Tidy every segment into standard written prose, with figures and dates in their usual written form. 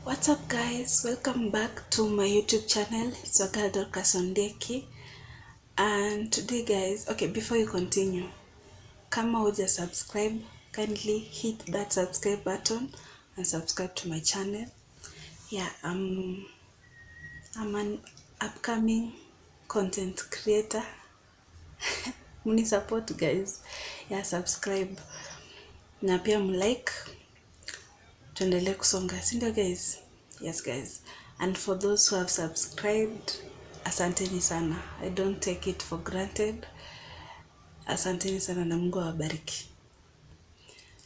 What's up guys, welcome back to my YouTube channel. It's your girl Dorcas Ondeki. And today guys, okay, before you continue, kama huja subscribe, kindly hit that subscribe button and subscribe to my channel. Yeah, I'm an upcoming content creator. Muni support guys. Yeah, subscribe na pia mlike, tuendelee kusonga, si ndio guys? Yes guys, and for those who have subscribed, asanteni sana. I don't take it for granted. Asanteni sana na Mungu awabariki.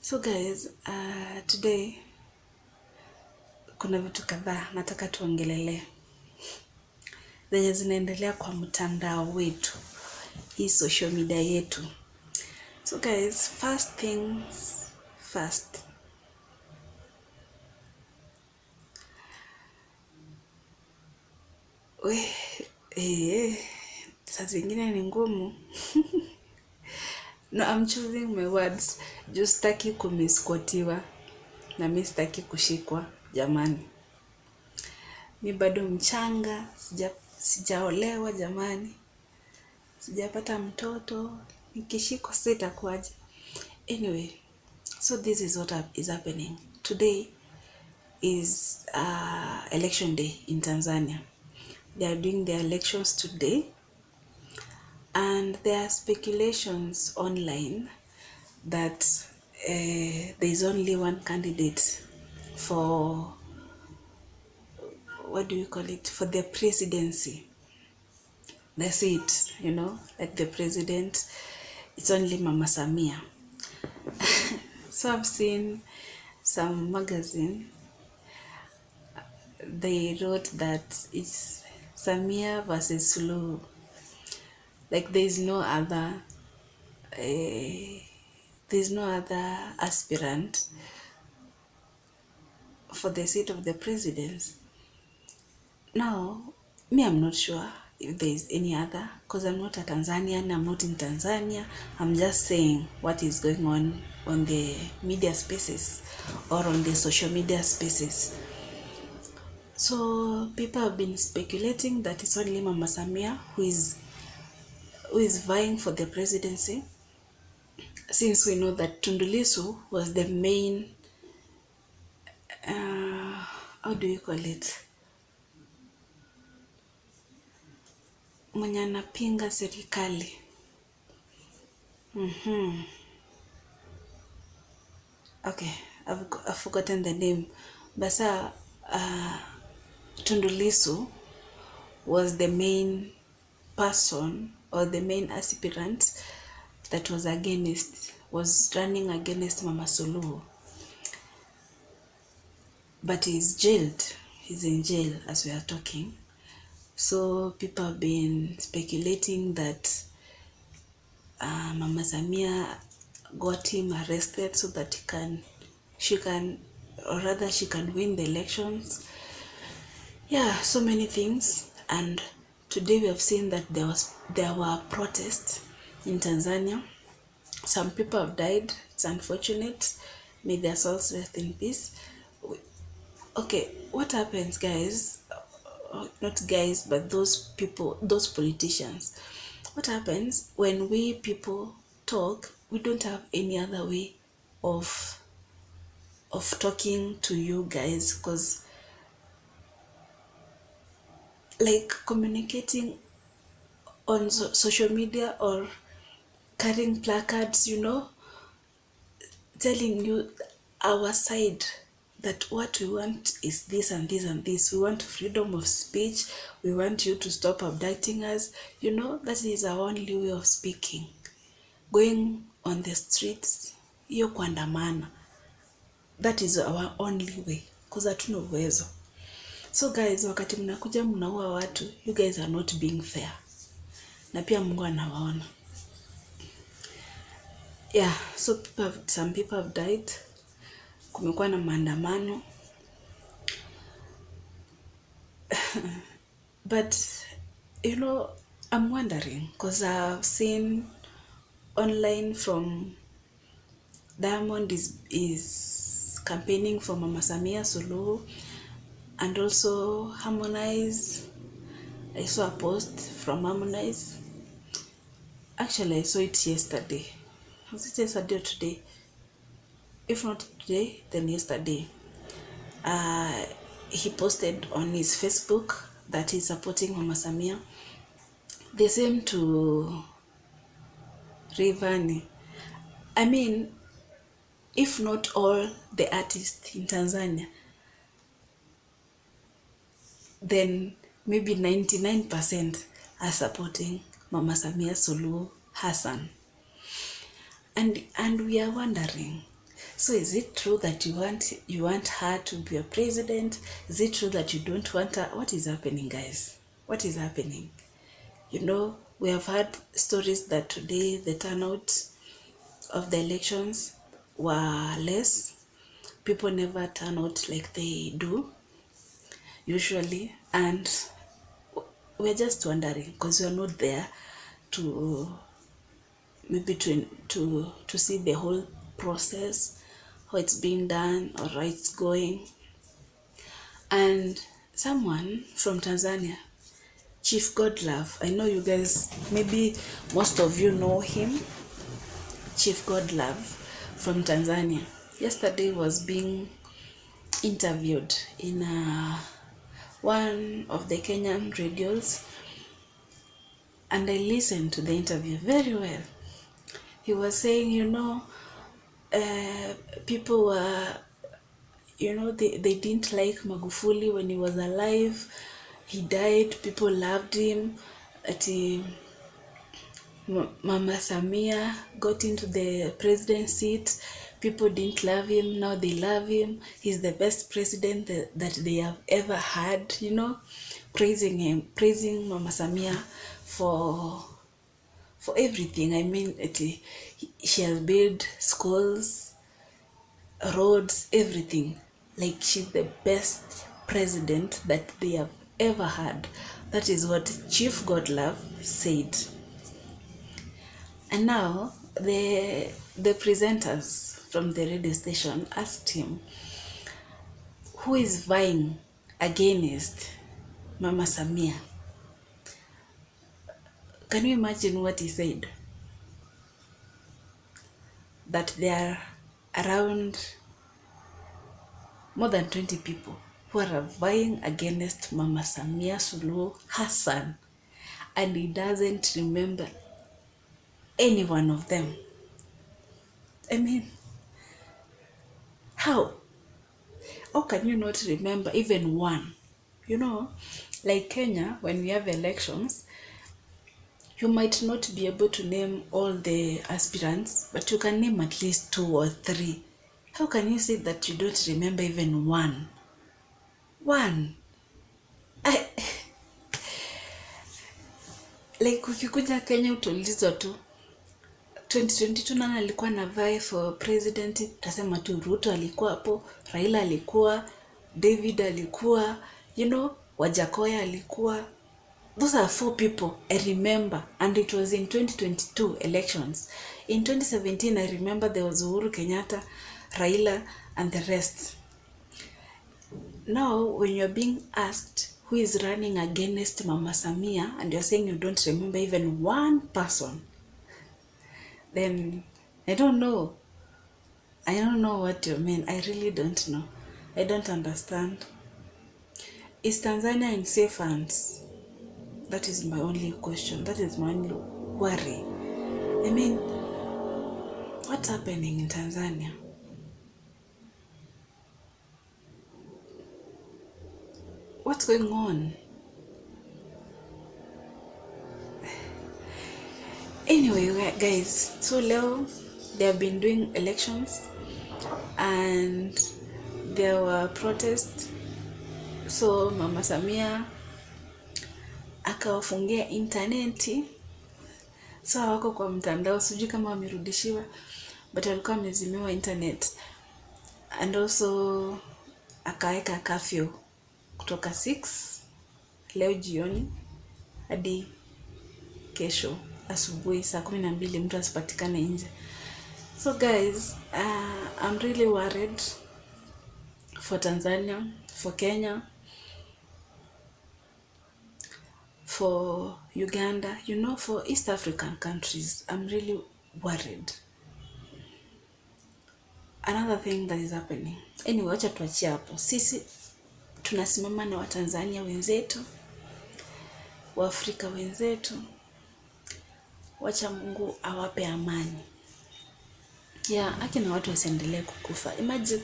So guys, today kuna vitu kadhaa nataka tuongelelee zenye zinaendelea kwa mtandao wetu, hii social media yetu. So guys, first things first, saa zingine ni ngumu. No, I'm choosing my words. Just sitaki kumisquotiwa na mimi sitaki kushikwa jamani. Mi bado mchanga, sijaolewa jamani. Sijapata mtoto, nikishikwa sitakuaje. Anyway, so this is what is happening. Today is election day in Tanzania. They are doing their elections today. And there are speculations online that there is only one candidate for, what do you call it, for the presidency. That's it, you know, like the president, it's only Mama Samia. So I've seen some magazine, they wrote that it's Samia versus Suluhu. Like there's no other aspirant for the seat of the president. Now, me, I'm not sure if there is any other, because I'm not a Tanzanian, I'm not in Tanzania. I'm just saying what is going on the media spaces or on the social media spaces. So people have been speculating that it's only Mama Samia who is vying for the presidency, since we know that Tundu Lissu was the main, how do you call it, mwenye anapinga serikali. Okay, I've forgotten the name. Basa Tundu Lissu was the main person or the main aspirant that was running against Mama Suluhu. But he's jailed. He's in jail as we are talking. So people have been speculating that Mama Samia got him arrested so that she can win the elections. Yeah, so many things. And today we have seen that there were protests in Tanzania. Some people have died. It's unfortunate. May their souls rest in peace. Okay, what happens, guys? Not guys, but those people, those politicians. What happens when we people talk? We don't have any other way of talking to you guys, because like communicating on social media or carrying placards, you know, telling you our side, that what we want is this and this and this. We want freedom of speech. We want you to stop abducting us. You know, that is our only way of speaking. Going on the streets, hiyo kuandamana, that is our only way, because hatuna uwezo. So guys, wakati mnakuja mnaua watu, you guys are not being fair. Na pia Mungu anawaona. Yeah, so some people have died. Kumekuwa na maandamano. But you know, I'm wondering, because I've seen online from Diamond is campaigning for Mama Samia Suluhu, And also Harmonize, I saw a post from Harmonize. Actually, I saw it yesterday. Was it yesterday or today? If not today, then yesterday. He posted on his Facebook that he's supporting Mama Samia. The same to Rayvanny. I mean, if not all the artists in Tanzania, then maybe 99% are supporting Mama Samia Suluhu Hassan. And we are wondering, so is it true that you want her to be a president? Is it true that you don't want her? What is happening, guys? What is happening? You know, we have had stories that today the turnout of the elections were less. People never turn out like they do usually, and we're just wondering because we're not there to maybe to see the whole process, how it's being done or how it's going. And someone from Tanzania, Chief Godlove, I know you guys, maybe most of you know him. Chief Godlove from Tanzania yesterday was being interviewed in one of the Kenyan radios, and I listened to the interview very well. He was saying, people were, they didn't like Magufuli when he was alive. He died, people loved him. Mama Samia got into the president seat, people didn't love him, now they love him. He's the best president that they have ever had, praising him, praising Mama Samia for everything. I mean, she has built schools, roads, everything. Like, she's the best president that they have ever had. That is what Chief Godlove said. And now the presenters from the radio station asked him, who is vying against Mama Samia? Can you imagine what he said? That there are around more than 20 people who are vying against Mama Samia Suluhu Hassan, and he doesn't remember any one of them. I mean, how can you not remember even one? Like Kenya, when we have elections, you might not be able to name all the aspirants, but you can name at least 2 or 3. How can you say that you don't remember even one? Like, ukikuja Kenya utaulizwa tu 2022 nani alikuwa na vie for president, utasema tu Ruto alikuwa hapo, Raila alikuwa, David alikuwa, Wajakoya alikuwa. Those are 4 people I remember, and it was in 2022 elections. In 2017, I remember there was Uhuru Kenyatta, Raila, and the rest. Now, when you're being asked who is running against Mama Samia, and you're saying you don't remember even one person, then I don't know what you mean. I really don't know. I don't understand. Is Tanzania in safe hands? That is my only question. That is my only worry. I mean, what's happening in Tanzania? What's going on? Anyway, guys, so leo they have been doing elections and there were protests. So Mama Samia akawafungia interneti, so hawako kwa mtandao. Sijui kama wamerudishiwa, but walikuwa wamezimiwa internet. And also akaweka curfew kutoka 6 leo jioni hadi kesho asubuhi saa 12 mtu asipatikane nje. So guys, I'm really worried for Tanzania, for Kenya. for Uganda, you know, for East African countries, I'm really worried. Another thing that is happening. Anyway, wacha tuachie hapo. Sisi tunasimama na Watanzania wenzetu, Waafrika wenzetu. Wacha Mungu awape amani. Akina watu wasiendelee kukufa. Imagine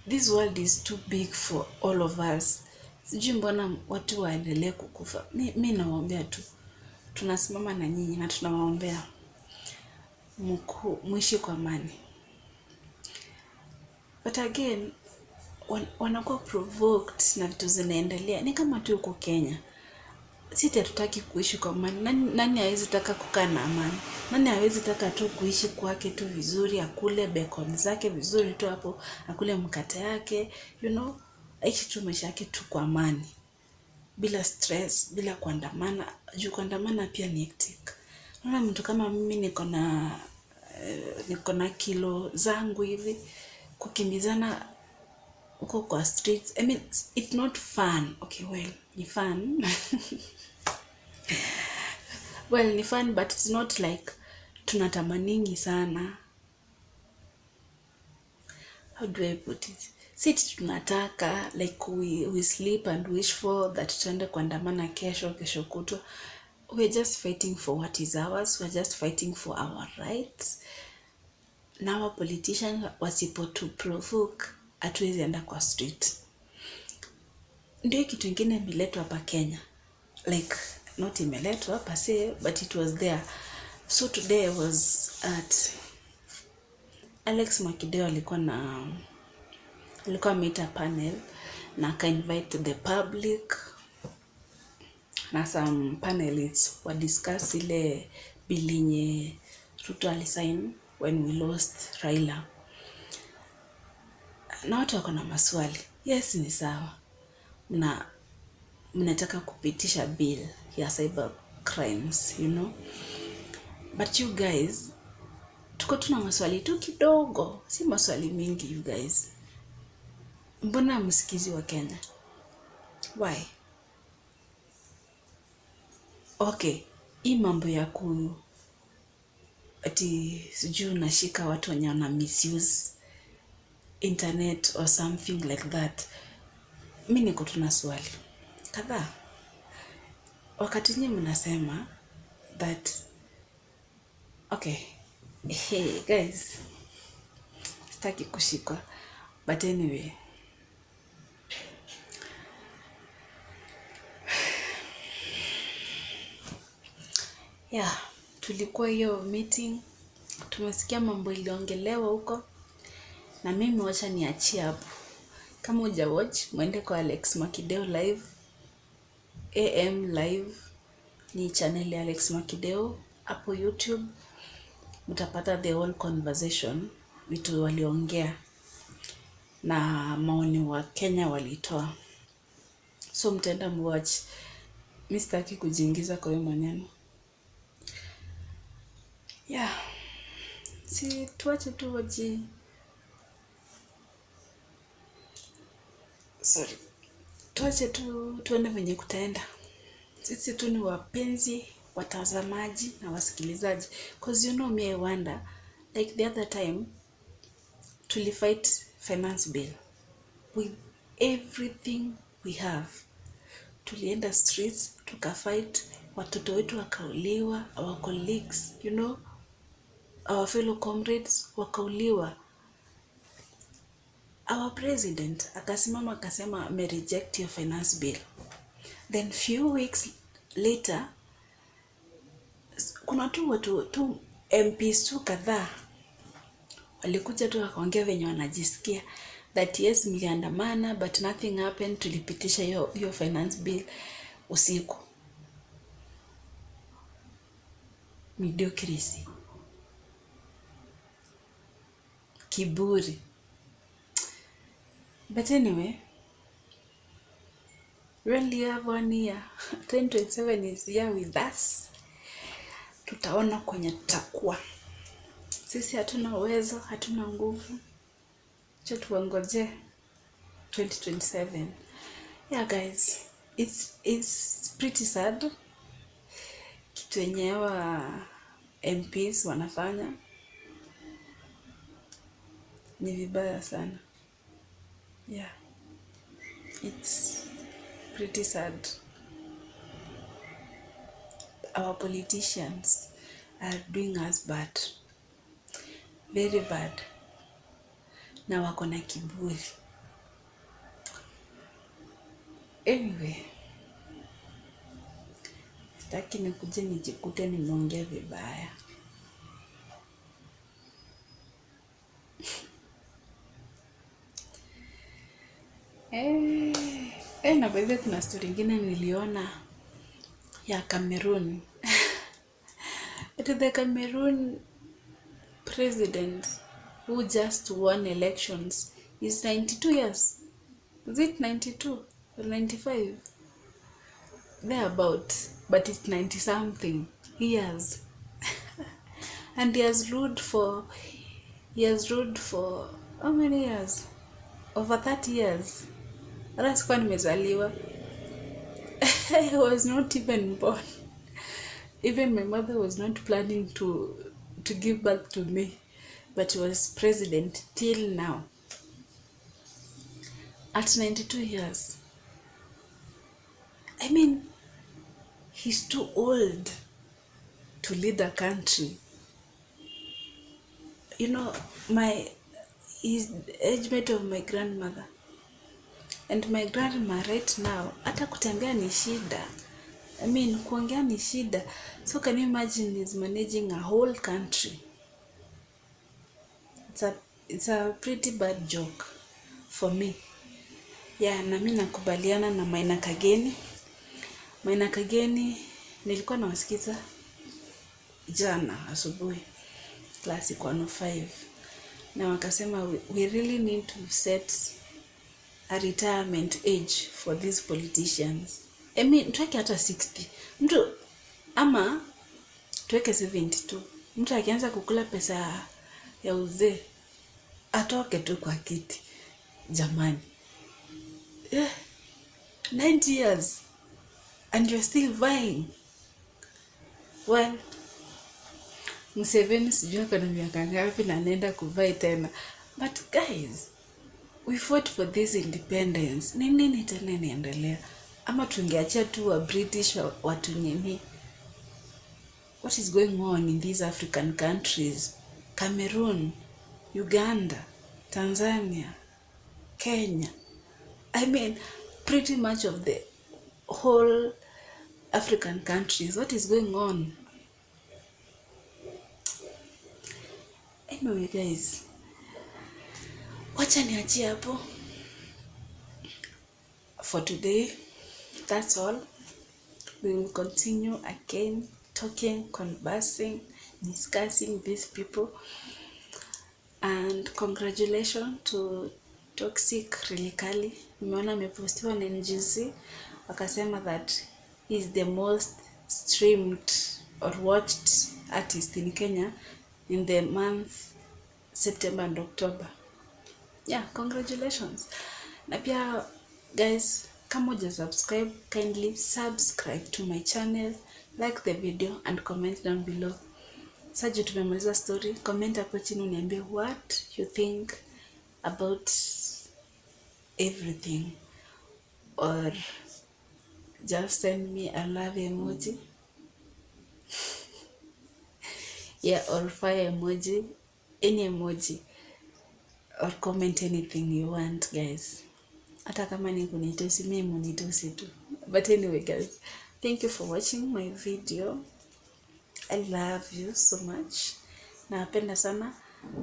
this world is too big for all of us. Sijui mbona watu waendelee kukufa. Mimi nawaombea tu. Tunasimama na nyinyi na tunawaombea muishi kwa amani. But again, wanakuwa provoked na vitu zinaendelea. Ni kama tu huko Kenya. Sisi hatutaki kuishi kwa amani. Nani hawezi taka kukaa na amani? Nani hawezi taka tu kuishi kwake tu vizuri, akule bacon zake vizuri tu hapo, akule mkate yake, you know, aishi tu maisha yake tu kwa amani. Bila stress, bila kuandamana. Juu kuandamana pia ni hectic. Unaona mtu kama mimi niko na kilo zangu hivi, kukimbizana uko kwa streets. I mean, it's not fun. Okay, well, ni fun. Well, ni fun, but it's not like tunatamaningi sana. How do I put it? Sisi tunataka, like we sleep and wish for that tuende kuandamana kesho kutwa. We're just fighting for what is ours. We're just fighting for our rights. Now our politicians wasipo to provoke, hatuwezi enda kwa street. Ndio kitu kingine imeletwa hapa Kenya. Like, not imeletwa per se, but it was there. So today I was at Alex Mwakideu alikuwa ameita panel na aka invite the public na some panelists wa discuss ile bill yenye Ruto alisign when we lost Raila. Na watu wako na maswali. Yes, ni sawa. Mnataka kupitisha bill ya cyber crimes, you know. But you guys, tuko tuna maswali tu kidogo, si maswali mingi you guys. Mbona msikizi wa Kenya? Why? Okay, hii mambo ya ati sijui unashika watu wenye wana misuse internet or something like that. Mimi niko tuna swali kadhaa. Wakati nyinyi mnasema that okay, hey guys, sitaki kushikwa, but anyway, tulikuwa hiyo meeting, tumesikia mambo iliongelewa huko, na mimi wacha niachie hapo. Kama huja watch, mwende kwa Alex Mwakideu live, AM live, ni channel ya Alex Mwakideu hapo YouTube. Mtapata the whole conversation, vitu waliongea na maoni wa Kenya walitoa. So mtaenda mwatch. Mimi sitaki kujiingiza kwa hiyo maneno. Si tuache tu waji. Tuache tu tuende venye kutaenda. Sisi tu ni wapenzi, watazamaji na wasikilizaji. Because you know me, I wonder, like the other time, tulifight finance bill with everything we have. Tulienda streets, tukafight, watoto wetu wakauliwa, our colleagues, you know, our fellow comrades wakauliwa. Our president akasimama akasema ame reject your finance bill. Then few weeks later, kuna tu MPs tu kadhaa walikuja tu wakaongea venye wanajisikia that yes, mliandamana but nothing happened, tulipitisha hiyo finance bill usiku. Mediocrity, kiburi. But anyway, we only have 1 year. 2027 is here with us. Tutaona kwenye tutakuwa. Sisi hatuna uwezo, hatuna nguvu. Acha tuangoje 2027. Yeah guys, it's pretty sad kitu yenye wa MPs wanafanya, ni vibaya sana. Yeah, it's pretty sad. Our politicians are doing us bad, very bad, na wako na kiburi. Anyway, sitaki nikuje nijikute nimeongea vibaya. Na by the way kuna story ingine niliona ya Cameroon. The Cameroon president who just won elections is 92 years. Is it 92 or 95? Thereabout, but it's 90 something years. And he has ruled for how many years? Over 30 years. Hata sikuwa nimezaliwa. I was not even born. Even my mother was not planning to give birth to me, but he was president till now at 92 years. I mean, he's too old to lead a country. You know, he's the age mate of my grandmother, and my grandma right now, hata kutembea ni shida. I mean, kuongea ni shida. So can you imagine he's managing a whole country? It's a pretty bad joke for me. Yeah, na mimi nakubaliana na Maina Kageni. Maina Kageni nilikuwa nawasikiza jana asubuhi Classic 105, na wakasema we really need to set a retirement age for these politicians. I mean, tuweke hata 60. Mtu ama tuweke 72. Mtu akianza kukula pesa ya uzee atoke tu kwa kiti. Jamani. 90 years and you're still vying. Well, Museveni sijui kwa miaka ngapi na anaenda kuvai tena. But guys, we fought for this independence. Nini tena inaendelea? Ama tungeachia tu wa British watu nini? What is going on in these African countries? Cameroon, Uganda, Tanzania, Kenya. I mean, pretty much of the whole African countries. What is going on? Anyway guys, wacha niachie hapo. For today, that's all. We will continue again talking, conversing, discussing these people. And congratulations to Toxic Rilikali. Nimeona amepostiwa na NGC wakasema that he is the most streamed or watched artist in Kenya in the month September and October. Yeah, congratulations. Na pia guys, kama uja subscribe, kindly subscribe to my channel, like the video and comment down below. Sasa tumemaliza story, comment hapo chini uniambie what you think about everything, or just send me a love emoji. Yeah, or fire emoji, any emoji, or comment anything you want guys. Hata kama ni kunitusi, mimi munitusi tu. But anyway guys, thank you for watching my video. I love you so much. Napenda sana.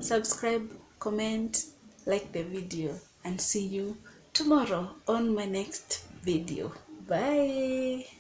Subscribe, comment, like the video, and see you tomorrow on my next video. Bye.